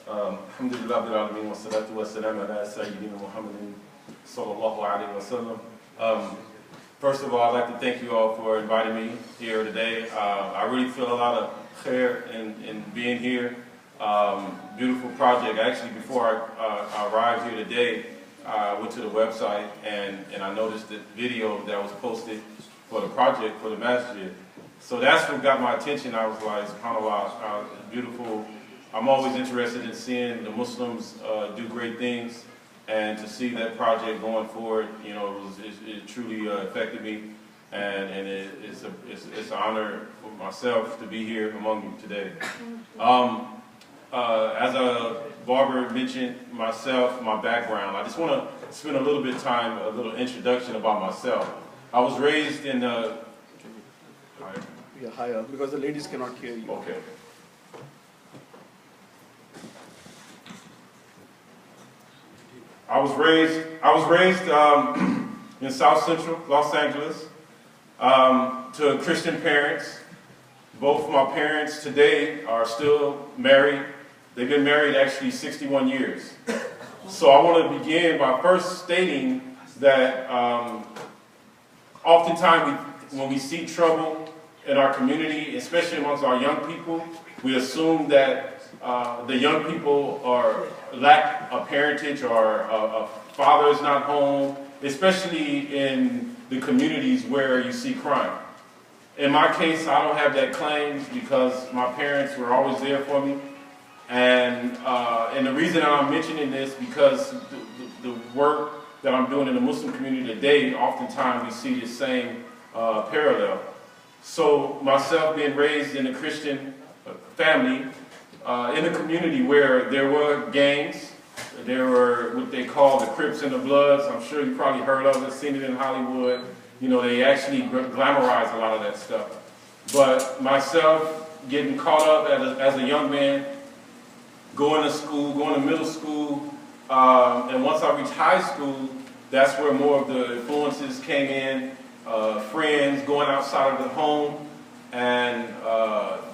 Alhamdulillah bil alamin wa salatu wa salam ala sayyidina Muhammadin sallallahu alayhi wa sallam. First of all, I'd like to thank you all for inviting me here today. I really feel a lot of khair in being here. Beautiful project. Actually, before I arrived here today, I went to the website and I noticed the video that was posted for the project for the masjid. So that's what got my attention. I was like, subhanAllah, beautiful. I'm always interested in seeing the Muslims do great things, and to see that project going forward, you know, it truly affected me, and it's an honor for myself to be here among you today. As Barbara mentioned, myself, my background, I just want to spend a little bit of time, a little introduction about myself. I was raised in higher, because the ladies cannot hear you. Okay. I was raised in South Central Los Angeles to Christian parents. Both my parents today are still married. They've been married actually 61 years. So I want to begin by first stating that oftentimes when we see trouble in our community, especially amongst our young people, we assume that the young people lack a parentage, or a father is not home, especially in the communities where you see crime. In my case, I don't have that claim because my parents were always there for me. And the reason I'm mentioning this, because the work that I'm doing in the Muslim community today, oftentimes we see the same parallel. So myself being raised in a Christian family, in a community where there were gangs, there were what they call the Crips and the Bloods. I'm sure you probably heard of it, seen it in Hollywood. You know, they actually glamorize a lot of that stuff. But myself getting caught up as a young man, going to school, going to middle school, and once I reached high school, that's where more of the influences came in, friends, going outside of the home, and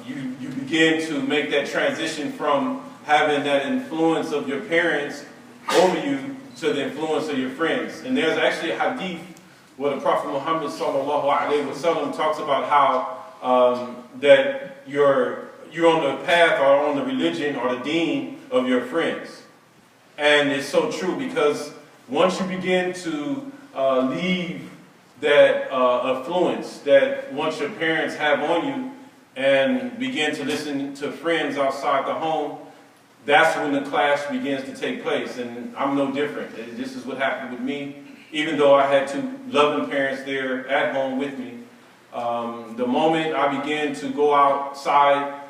you begin to make that transition from having that influence of your parents over you to the influence of your friends. And there's actually a hadith where the Prophet Muhammad sallallahu alaihi wasallam talks about how that you're on the path or on the religion or the deen of your friends. And it's so true, because once you begin to leave that influence that once your parents have on you and begin to listen to friends outside the home, that's when the clash begins to take place. And I'm no different. This is what happened with me. Even though I had two loving parents there at home with me, the moment I began to go outside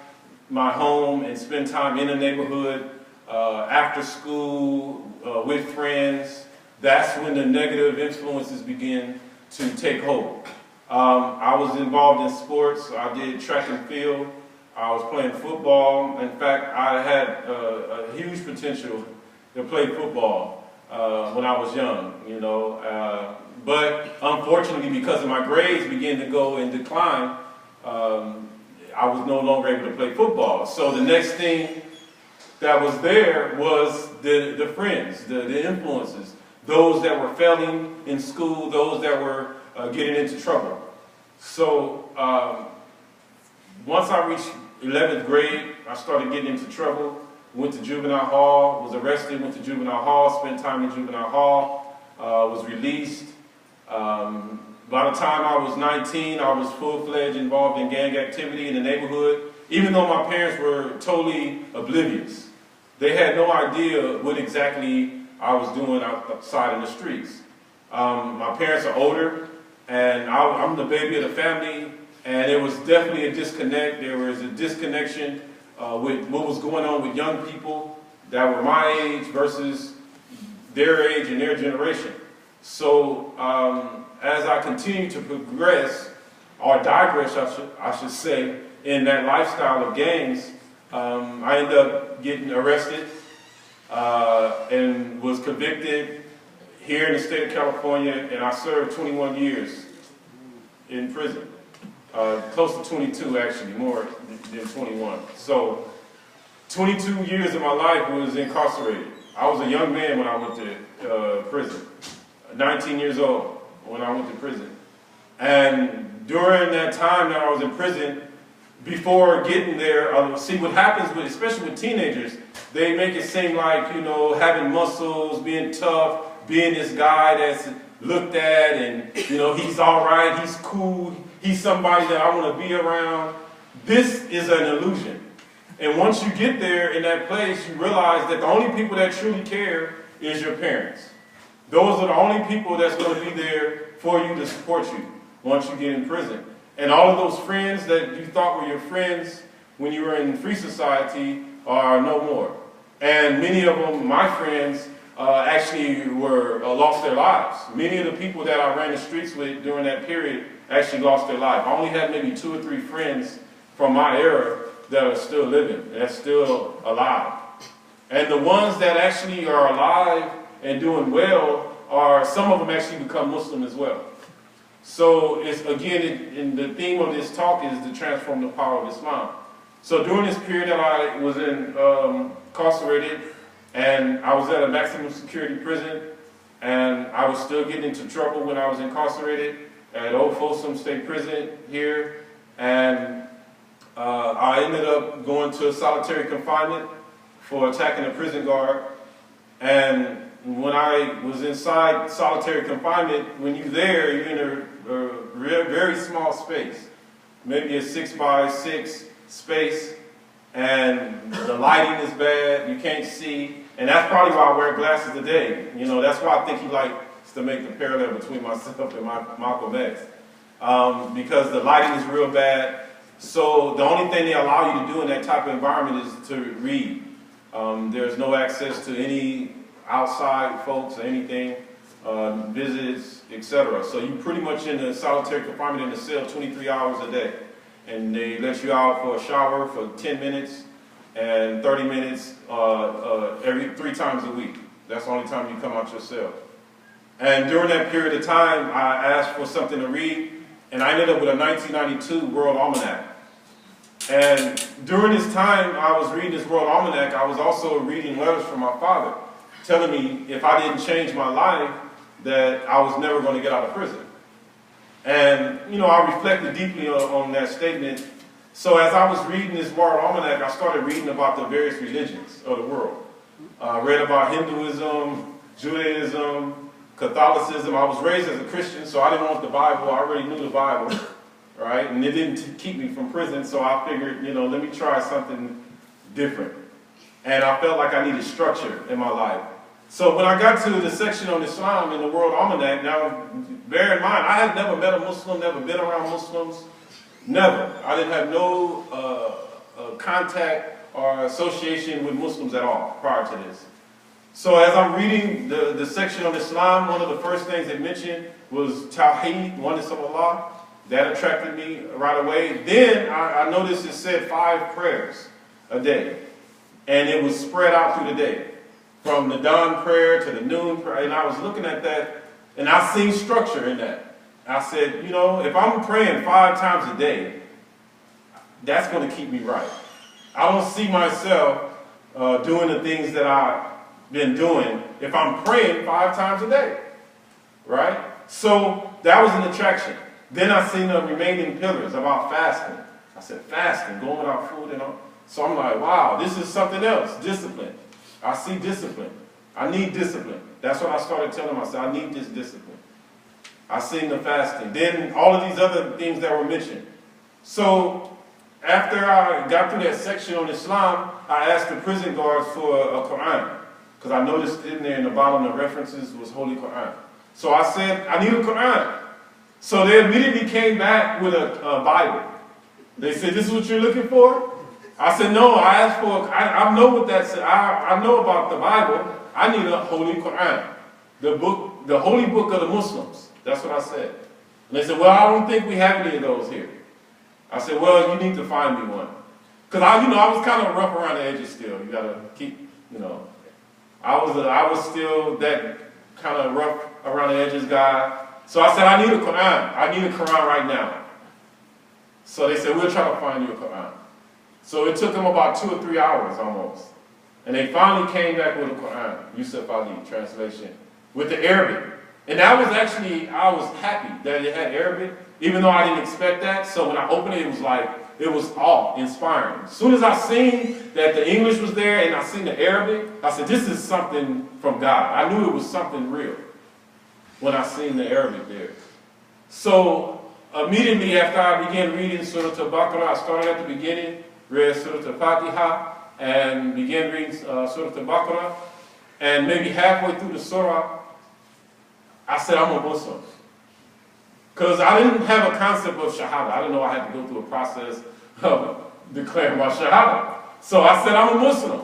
my home and spend time in the neighborhood, after school, with friends, that's when the negative influences begin to take hold. I was involved in sports. I did track and field. I was playing football. In fact, I had a huge potential to play football when I was young, you know. But unfortunately, because of my grades began to go in decline, I was no longer able to play football. So the next thing that was there was the friends, the influences, those that were failing in school, those that were getting into trouble. So once I reached 11th grade, I started getting into trouble. Went to juvenile hall, was arrested, went to juvenile hall, spent time in juvenile hall, was released. By the time I was 19, I was full-fledged involved in gang activity in the neighborhood, even though my parents were totally oblivious. They had no idea what exactly I was doing outside in the streets. My parents are older, and I'm the baby of the family, and there was definitely a disconnect. There was a disconnection with what was going on with young people that were my age versus their age and their generation. So as I continued to progress, or digress, I should say, in that lifestyle of gangs, I ended up getting arrested and was convicted here in the state of California, and I served 21 years in prison. Close to 22, actually, more than 21. So 22 years of my life was incarcerated. I was a young man when I went to prison, 19 years old when I went to prison. And during that time that I was in prison, before getting there, see what happens with, especially with teenagers, they make it seem like, you know, having muscles, being tough, being this guy that's looked at and, you know, he's all right, he's cool, he's somebody that I want to be around. This is an illusion. And once you get there in that place, you realize that the only people that truly care is your parents. Those are the only people that's going to be there for you to support you once you get in prison. And all of those friends that you thought were your friends when you were in free society are no more. And many of them, my friends, actually lost their lives. Many of the people that I ran the streets with during that period actually lost their life. I only had maybe 2 or 3 friends from my era that are still living, that's still alive. And the ones that actually are alive and doing well some of them actually become Muslim as well. So it's, again, in the theme of this talk is to transform the power of Islam. So during this period that I was incarcerated, and I was at a maximum security prison, and I was still getting into trouble when I was incarcerated at Old Folsom State Prison here, and I ended up going to solitary confinement for attacking a prison guard. And when I was inside solitary confinement, when you're there, you're in a very small space, maybe a 6 by 6 space, and the lighting is bad, you can't see, and that's probably why I wear glasses today. You know, that's why I think he likes to make the parallel between myself and Malcolm X, because the lighting is real bad. So the only thing they allow you to do in that type of environment is to read. There's no access to any outside folks or anything, visits, etc. So you're pretty much in a solitary confinement in the cell 23 hours a day. And they let you out for a shower for 10 minutes and 30 minutes every 3 times a week. That's the only time you come out your cell. And during that period of time, I asked for something to read, and I ended up with a 1992 World Almanac. And during this time I was reading this World Almanac, I was also reading letters from my father, telling me if I didn't change my life, that I was never going to get out of prison. And, you know, I reflected deeply on that statement. So as I was reading this World Almanac, I started reading about the various religions of the world. I read about Hinduism, Judaism, Catholicism. I was raised as a Christian, so I didn't want the Bible. I already knew the Bible, right? And it didn't keep me from prison, so I figured, you know, let me try something different. And I felt like I needed structure in my life. So when I got to the section on Islam in the World Almanac, now bear in mind, I had never met a Muslim, never been around Muslims, never. I didn't have no contact or association with Muslims at all prior to this. So as I'm reading the section on Islam, one of the first things it mentioned was Tawheed, oneness of Allah. That attracted me right away. Then I noticed it said 5 prayers a day. And it was spread out through the day. From the dawn prayer to the noon prayer. And I was looking at that, and I seen structure in that. I said, you know, if I'm praying 5 times a day, that's going to keep me right. I don't see myself doing the things that I've been doing if I'm praying 5 times a day, right? So that was an attraction. Then I seen the remaining pillars about fasting. I said, fasting, going without food and all. So I'm like, wow, this is something else, discipline. I see discipline. I need discipline. That's what I started telling myself. I need this discipline. I seen the fasting. Then all of these other things that were mentioned. So after I got through that section on Islam, I asked the prison guards for a Quran. Because I noticed in there in the bottom the references was Holy Quran. So I said, I need a Quran. So they immediately came back with a Bible. They said, this is what you're looking for? I said, no, I asked for, I know what that said. I know about the Bible. I need a Holy Quran. The holy book of the Muslims. That's what I said. And they said, well, I don't think we have any of those here. I said, well, you need to find me one. Because I was kind of rough around the edges still. You got to keep, I was still that kind of rough around the edges guy. So I said, I need a Quran. I need a Quran right now. So they said, we'll try to find you a Quran. So it took them about 2 or 3 hours almost. And they finally came back with the Quran, Yusuf Ali translation, with the Arabic. And that was actually, I was happy that it had Arabic, even though I didn't expect that. So when I opened it, it was awe-inspiring. As soon as I seen that the English was there and I seen the Arabic, I said, this is something from God. I knew it was something real when I seen the Arabic there. So immediately after I began reading Surah Al-Baqarah, I started at the beginning, read Surah Al-Fatiha, and began reading Surah Al-Baqarah. And maybe halfway through the surah, I said, I'm a Muslim. Because I didn't have a concept of Shahada. I didn't know I had to go through a process of declaring my Shahada. So I said, I'm a Muslim.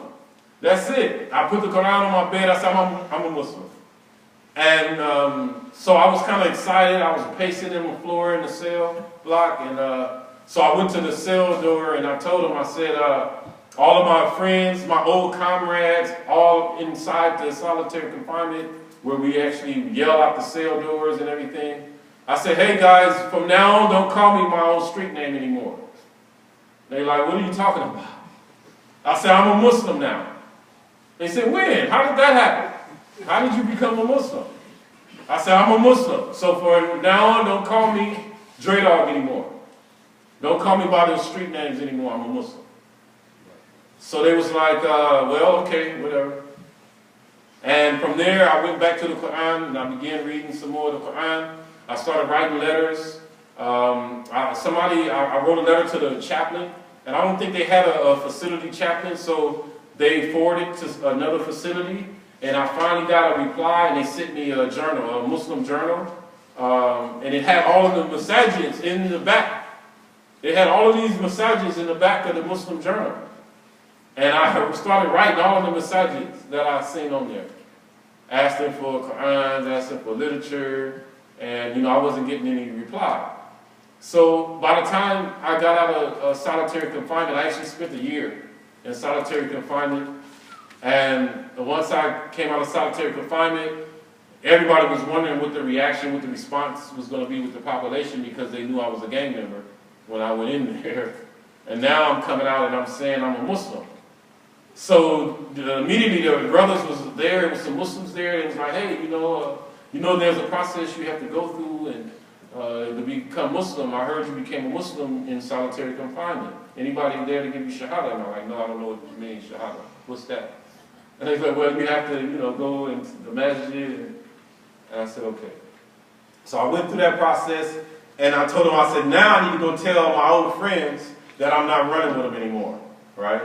That's it. I put the Quran on my bed. I said, I'm a Muslim. And so I was kind of excited. I was pacing on the floor in the cell block. And so I went to the cell door and I told him, I said, all of my friends, my old comrades, all inside the solitary confinement, where we actually yell out the cell doors and everything. I said, hey guys, from now on, don't call me my old street name anymore. They're like, what are you talking about? I said, I'm a Muslim now. They said, when? How did that happen? How did you become a Muslim? I said, I'm a Muslim. So from now on, don't call me Dre Dog anymore. Don't call me by those street names anymore. I'm a Muslim. So they was like, well, okay, whatever. And from there, I went back to the Quran, and I began reading some more of the Quran. I started writing letters. I wrote a letter to the chaplain, and I don't think they had a facility chaplain, so they forwarded to another facility, and I finally got a reply, and they sent me a journal, a Muslim journal, and it had all of the masajids in the back. It had all of these masajids in the back of the Muslim journal. And I started writing all of the masajids that I seen on there. Asking for Qur'ans, asking for literature, and I wasn't getting any reply. So by the time I got out of solitary confinement, I actually spent a year in solitary confinement. And once I came out of solitary confinement, everybody was wondering what the reaction, what the response was going to be with the population, because they knew I was a gang member when I went in there. And now I'm coming out and I'm saying I'm a Muslim. So immediately the brothers was there, there was some Muslims there, and it was like, hey, there's a process you have to go through and to become Muslim. I heard you became a Muslim in solitary confinement. Anybody there to give you Shahada? And I'm like, no, I don't know what you mean, Shahada. What's that? And they're like, well, you have to, go into the masjid. And I said, okay. So I went through that process, and I told them, I said, now I need to go tell my old friends that I'm not running with them anymore, right?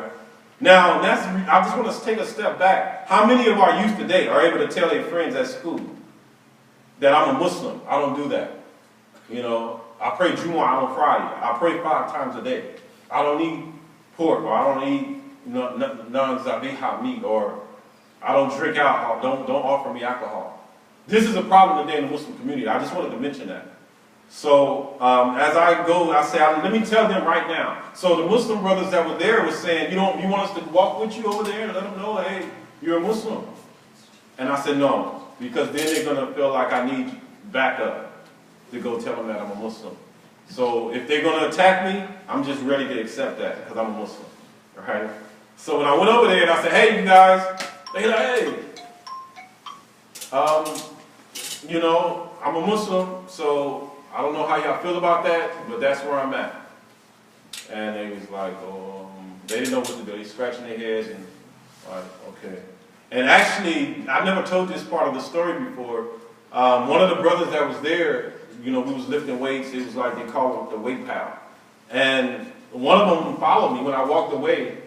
Now, I just want to take a step back. How many of our youth today are able to tell their friends at school that I'm a Muslim? I don't do that. I pray Jumu'ah on Friday. I pray 5 times a day. I don't eat pork, or I don't eat non-zabiha meat, or I don't drink alcohol. Don't offer me alcohol. This is a problem today in the Muslim community. I just wanted to mention that. So as I go, I say, let me tell them right now. So the Muslim brothers that were there was saying, you want us to walk with you over there and let them know, hey, you're a Muslim? And I said, no, because then they're going to feel like I need backup to go tell them that I'm a Muslim. So if they're going to attack me, I'm just ready to accept that because I'm a Muslim. Right? So when I went over there and I said, hey, you guys, they're like, hey, I'm a Muslim, so I don't know how y'all feel about that, but that's where I'm at. And they was like, they didn't know what to do. They scratching their heads and like, okay. And actually, I never told this part of the story before. One of the brothers that was there, we was lifting weights. It was like they called it the weight pal. And one of them followed me when I walked away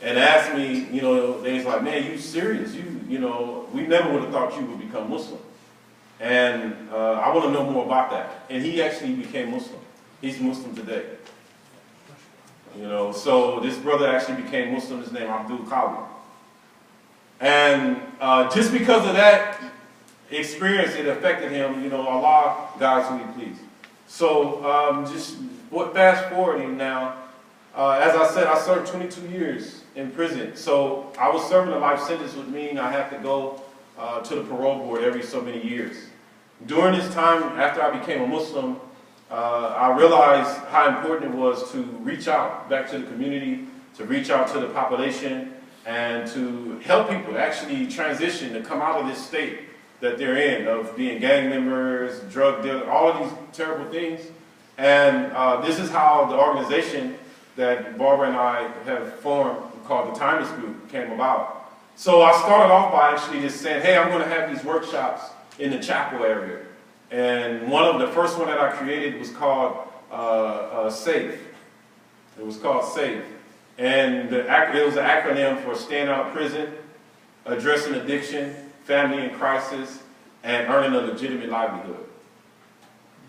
and asked me, they was like, man, you serious? We never would have thought you would become Muslim. And I want to know more about that. And he actually became Muslim. He's Muslim today. So this brother actually became Muslim. His name Abdul Qawi. And just because of that experience, it affected him. Allah guides who He please. So just fast forwarding now. As I said, I served 22 years in prison. So I was serving a life sentence, which means I have to go to the parole board every so many years. During this time, after I became a Muslim, I realized how important it was to reach out back to the community, to reach out to the population, and to help people actually transition to come out of this state that they're in of being gang members, drug dealers, all of these terrible things. And this is how the organization that Barbara and I have formed, called the Timeless Group, came about. So I started off by actually just saying, hey, I'm going to have these workshops in the chapel area. And the first one that I created was called SAFE. It was called SAFE. And it was an acronym for Staying Out of Prison, Addressing Addiction, Family in Crisis, and Earning a Legitimate Livelihood.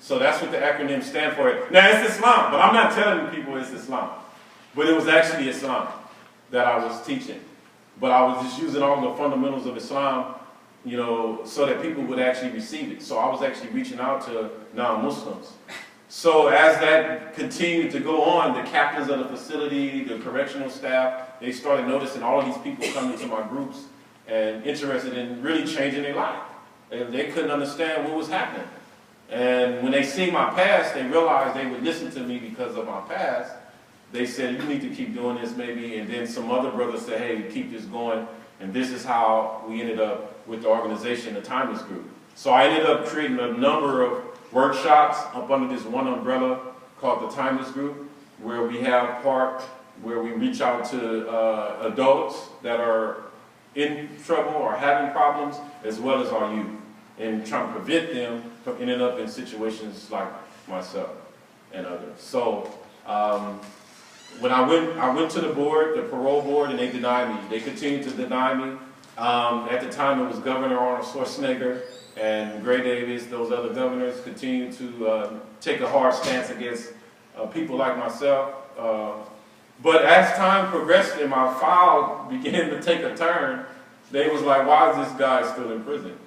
So that's what the acronym stands for. Now, it's Islam, but I'm not telling people it's Islam. But it was actually Islam that I was teaching. But I was just using all the fundamentals of Islam, so that people would actually receive it. So I was actually reaching out to non-Muslims. So as that continued to go on, the captains of the facility, the correctional staff, they started noticing all of these people coming to my groups and interested in really changing their life. They couldn't understand what was happening. And when they see my past, they realized they would listen to me because of my past. They said, you need to keep doing this maybe. And then some other brothers said, hey, keep this going. And this is how we ended up with the organization, the Timeless Group. So I ended up creating a number of workshops up under this one umbrella called the Timeless Group, where we have part where we reach out to adults that are in trouble or having problems, as well as our youth, and trying to prevent them from ending up in situations like myself and others. So when I went to the board, the parole board, and they denied me. They continued to deny me. At the time, it was Governor Arnold Schwarzenegger and Gray Davis. Those other governors continued to take a hard stance against people like myself. But as time progressed and my file began to take a turn, they was like, why is this guy still in prison?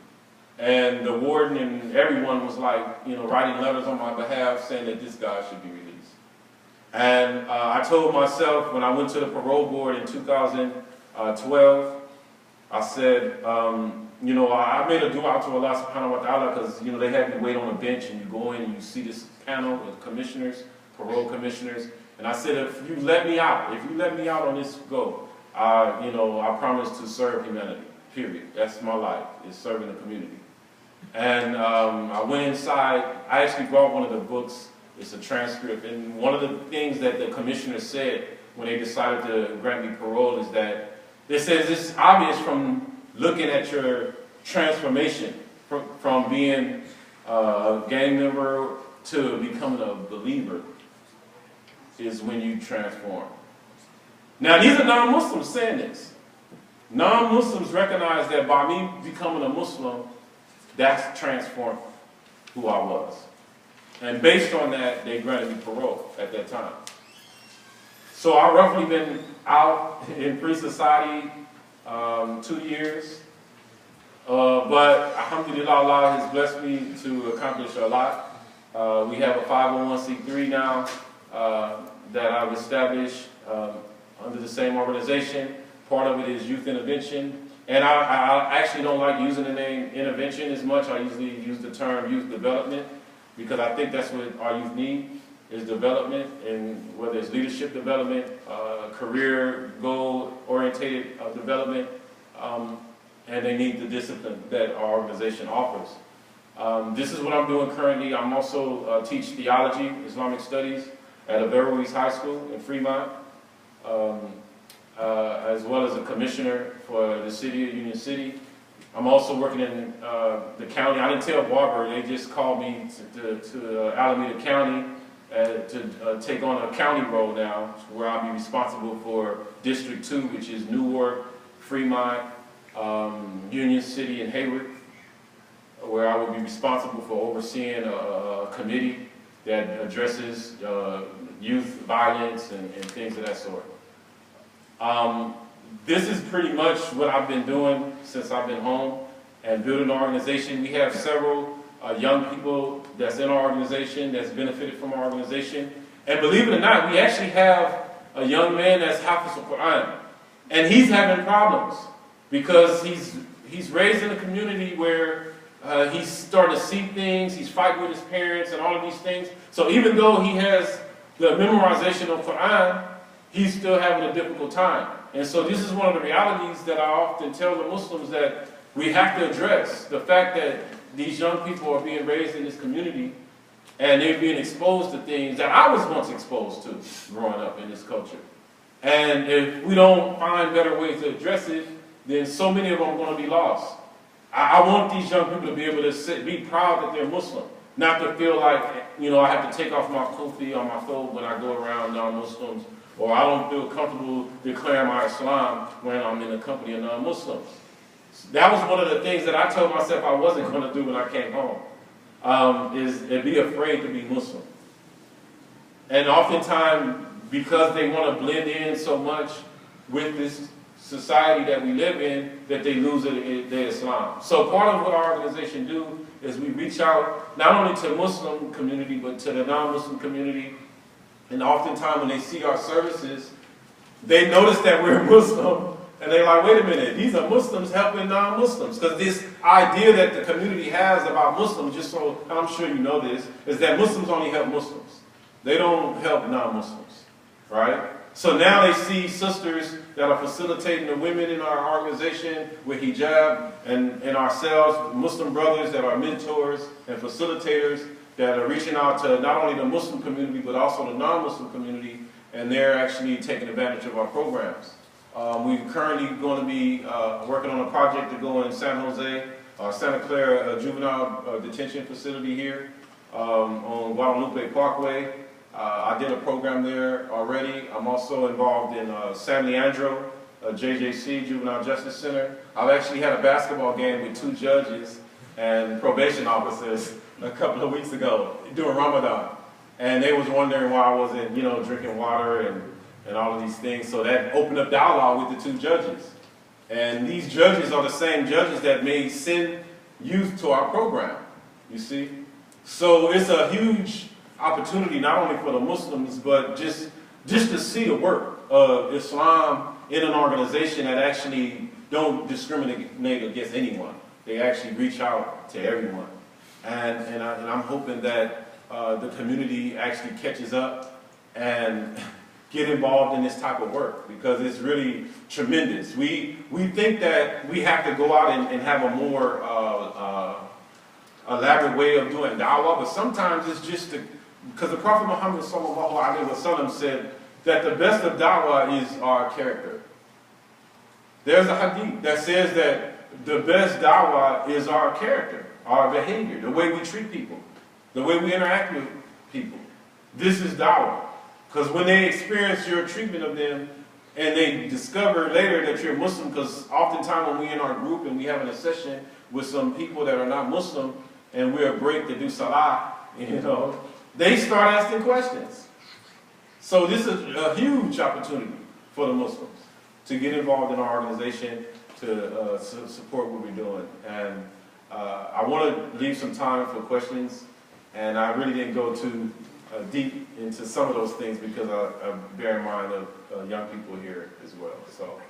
And the warden and everyone was like, writing letters on my behalf saying that this guy should be released. And I told myself when I went to the parole board in 2012, I said, I made a dua to Allah subhanahu wa ta'ala because, they had me wait on a bench and you go in and you see this panel with commissioners, parole commissioners. And I said, if you let me out on this go, I promise to serve humanity, period. That's my life, is serving the community. And I went inside. I actually brought one of the books. It's a transcript. And one of the things that the commissioner said when they decided to grant me parole is that they said it's obvious from looking at your transformation from being a gang member to becoming a believer is when you transform. Now, these are non-Muslims saying this. Non-Muslims recognize that by me becoming a Muslim, that's transformed who I was. And based on that, they granted me parole at that time. So I've roughly been out in free society 2 years. But alhamdulillah, Allah has blessed me to accomplish a lot. We have a 501c3 now that I've established under the same organization. Part of it is youth intervention. And I actually don't like using the name intervention as much. I usually use the term youth development because I think that's what our youth need, is development, and whether it's leadership development, career goal-oriented development, and they need the discipline that our organization offers. This is what I'm doing currently. I'm also teach theology, Islamic studies at Averroes High School in Fremont, as well as a commissioner for the city of Union City. I'm also working in the county. I didn't tell Barbara, they just called me to Alameda County to take on a county role now, where I'll be responsible for District 2, which is Newark, Fremont, Union City, and Hayward, where I will be responsible for overseeing a committee that addresses youth violence and things of that sort. This is pretty much what I've been doing since I've been home and building an organization. We have several young people that's in our organization that's benefited from our organization. And believe it or not, we actually have a young man that's Hafiz al-Quran. And he's having problems because he's raised in a community where He's starting to see things. He's fighting with his parents and all of these things. So even though he has the memorization of Quran, he's still having a difficult time. And so this is one of the realities that I often tell the Muslims that we have to address. The fact that these young people are being raised in this community and they're being exposed to things that I was once exposed to growing up in this culture. And if we don't find better ways to address it, then so many of them are going to be lost. I want these young people to be able to be proud that they're Muslim. Not to feel like, I have to take off my kufi or my thobe when I go around non-Muslims, or I don't feel comfortable declaring my Islam when I'm in the company of non-Muslims. That was one of the things that I told myself I wasn't going to do when I came home, is be afraid to be Muslim. And oftentimes, because they want to blend in so much with this society that we live in, that they lose their Islam. So part of what our organization do is we reach out not only to the Muslim community, but to the non-Muslim community. And oftentimes when they see our services, they notice that we're Muslim, and they're like, wait a minute, these are Muslims helping non-Muslims. Because this idea that the community has about Muslims, just so, and I'm sure you know this, is that Muslims only help Muslims. They don't help non-Muslims, right? So now they see sisters that are facilitating the women in our organization with hijab, and ourselves, Muslim brothers that are mentors and facilitators that are reaching out to not only the Muslim community but also the non-Muslim community, and they're actually taking advantage of our programs. We're currently going to be working on a project to go in San Jose, Santa Clara juvenile detention facility here on Guadalupe Parkway. I did a program there already. I'm also involved in San Leandro, JJC, Juvenile Justice Center. I've actually had a basketball game with 2 judges and probation officers a couple of weeks ago during Ramadan. And they was wondering why I wasn't, drinking water and all of these things. So that opened up dialogue with the 2 judges. And these judges are the same judges that may send youth to our program, you see. So it's a huge opportunity not only for the Muslims, but just to see the work of Islam in an organization that actually don't discriminate against anyone. They actually reach out to everyone. And I'm hoping that the community actually catches up and get involved in this type of work, because it's really tremendous. We think that we have to go out and have a more elaborate way of doing da'wah, but sometimes it's just because the Prophet Muhammad sallallahu alaihi wasallam said that the best of da'wah is our character. There's a hadith that says that the best da'wah is our character, our behavior, the way we treat people, the way we interact with people. This is da'wah. Because when they experience your treatment of them and they discover later that you're Muslim, because oftentimes when we're in our group and we having a session with some people that are not Muslim and we're a break to do salah, they start asking questions. So this is a huge opportunity for the Muslims to get involved in our organization, to support what we're doing. And I want to leave some time for questions, and I really didn't go too deep into some of those things because I bear in mind of young people here as well. So.